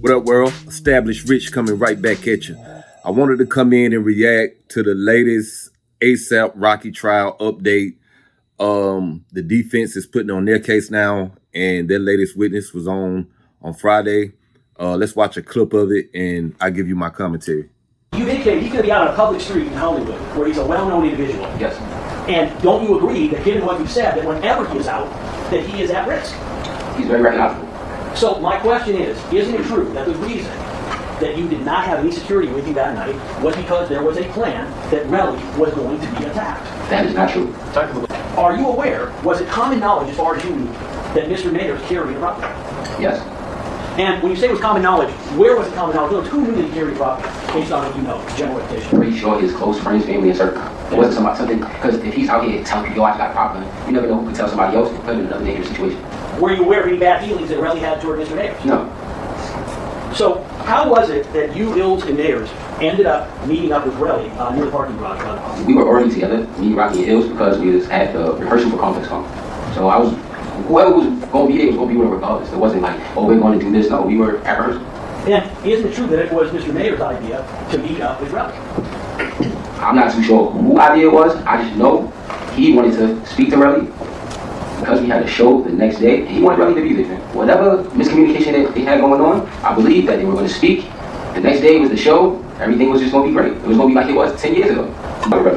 What up, world? Established Rich coming right back at you. I wanted to come in and react to the latest ASAP Rocky trial update. The defense is putting on their case now, and their latest witness was on Friday. Let's watch a clip of it, and I'll give you my commentary. You indicate he's going to be out on a public street in Hollywood, where he's a well-known individual. Yes. And don't you agree that, given what you've said, that whenever he is out, that he is at risk? He's very recognizable. So my question is, isn't it true that the reason that you did not have any security with you that night was because there was a plan that R.I.C.H was going to be attacked? That is not true. Are you aware, was it common knowledge as far as you knew, that Mr. Nader's carried a property? Yes. And when you say it was common knowledge, where was it common knowledge? Who knew that he carried property, based on what you know, general reputation? Pretty sure his close friends, family, and circle. It wasn't something, because if he's out here telling people, yo, I got a problem, you never know who could tell somebody else and put him in another dangerous situation. Were you aware of any bad feelings that R.I.C.H had toward Mr. Naders? No. So how was it that you, Ills, and Naders ended up meeting up with R.I.C.H near the parking garage? We were already together, me, Rocky, and Hills, because we was at the rehearsal for Complex Con. So whoever was going to be there was going to be with regardless. It wasn't like, oh, we're going to do this. No, we were at rehearsal. And isn't it true that it was Mr. Naders' idea to meet up with R.I.C.H? I'm not too sure who idea it was. I just know he wanted to speak to R.I.C.H because we had a show the next day, and he wanted R.I.C.H to be there. Whatever miscommunication that they had going on, I believe that they were going to speak. The next day was the show. Everything was just going to be great. It was going to be like it was 10 years ago.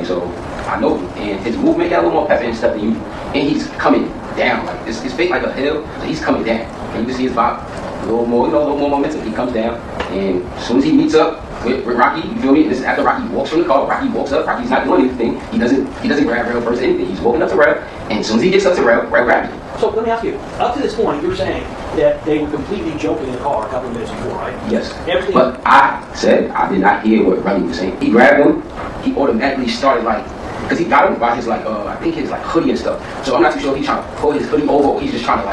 So I know him, and his movement got a little more pepper and stuff than usual. And he's coming down, like his face like a hill, so he's coming down. And you can see his vibe, a little more momentum. He comes down, and as soon as he meets up with R.I.C.H, you feel me? This is after R.I.C.H walks from the car. R.I.C.H walks up. R.I.C.H's not doing anything. He doesn't grab R.I.C.H first or anything. He's walking up to R.I.C.H, and as soon as he gets up to R.I.C.H grabs him. So let me ask you, up to this point, you're saying that they were completely joking in the car a couple of minutes before, right? Yes. Everything. But I said I did not hear what R.I.C.H was saying. He grabbed him. He automatically started like, because he got him by his I think his hoodie and stuff. So I'm not too sure if he's trying to pull his hoodie over or he's just trying to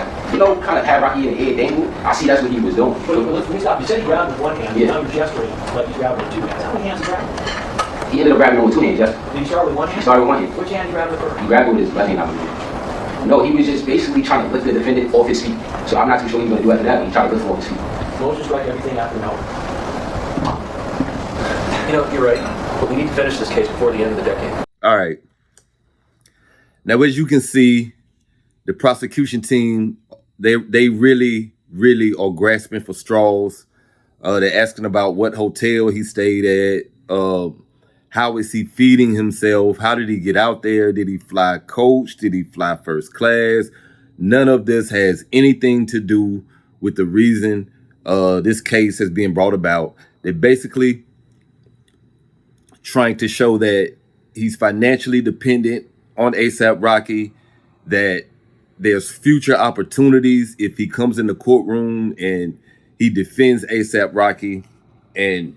kind of have R.I.C.H in the head dangle. I see that's what he was doing. But let me stop. You said he grabbed him with one hand. Yeah. Now you're gesturing like he's grabbing with two hands. How many hands did he grab? He ended up grabbing him with two hands, yes. Did he start with one hand? He started with one hand. Which hand did he grab with first? He grabbed it with his left hand, I believe. No, he was just basically trying to lift the defendant off his feet. So I'm not too sure what he's going to do after that. He tried to lift him off his feet. Motion strike everything after no. You know, you're right, but we need to finish this case before the end of the decade. All right. Now, as you can see, the prosecution team, they really are grasping for straws. They're asking about what hotel he stayed at. How is he feeding himself? How did he get out there? Did he fly coach? Did he fly first class? None of this has anything to do with the reason this case has been brought about. They're basically trying to show that he's financially dependent on ASAP Rocky, that there's future opportunities if he comes in the courtroom and he defends ASAP Rocky, and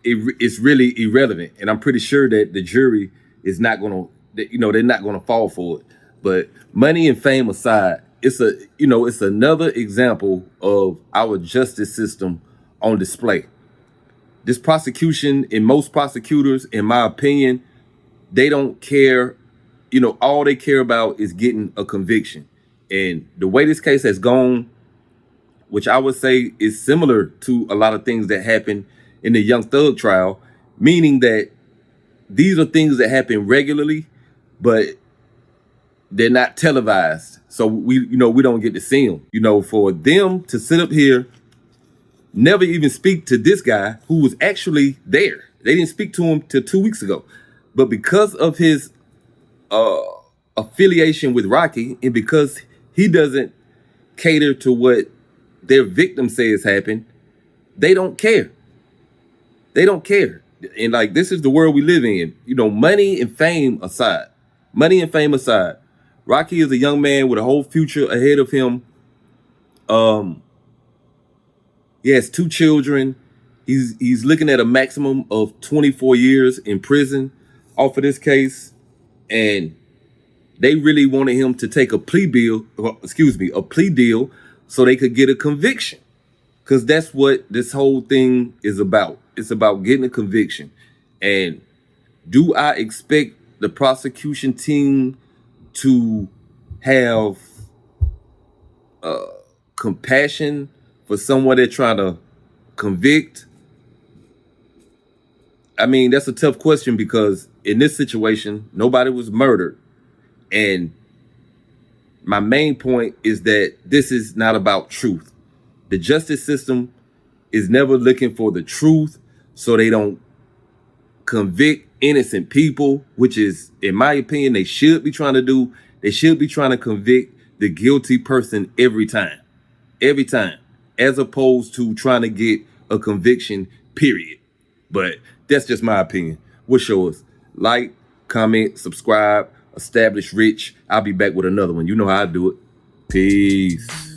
it's really irrelevant. And I'm pretty sure that the jury is not going to, they're not going to fall for it. But money and fame aside, it's another example of our justice system on display. This prosecution and most prosecutors, in my opinion, they don't care. All they care about is getting a conviction. And the way this case has gone, which I would say is similar to a lot of things that happened in the Young Thug trial, meaning that these are things that happen regularly, but they're not televised. So we don't get to see them. For them to sit up here, never even speak to this guy who was actually there. They didn't speak to him till 2 weeks ago. But because of his affiliation with Rocky, and because he doesn't cater to what their victim says happened, they don't care. They don't care. And this is the world we live in. Money and fame aside, Rocky is a young man with a whole future ahead of him. He has 2 children. He's looking at a maximum of 24 years in prison off of this case. And they really wanted him to take a plea deal so they could get a conviction. Because that's what this whole thing is about. It's about getting a conviction. And do I expect the prosecution team to have compassion for someone they're trying to convict? I mean, that's a tough question because in this situation, nobody was murdered. And my main point is that this is not about truth. The justice system is never looking for the truth so they don't convict innocent people, which is, in my opinion, they should be trying to do. They should be trying to convict the guilty person every time, as opposed to trying to get a conviction, period. But that's just my opinion. What's yours? Like, comment, subscribe, establish Rich. I'll be back with another one. You know how I do it. Peace.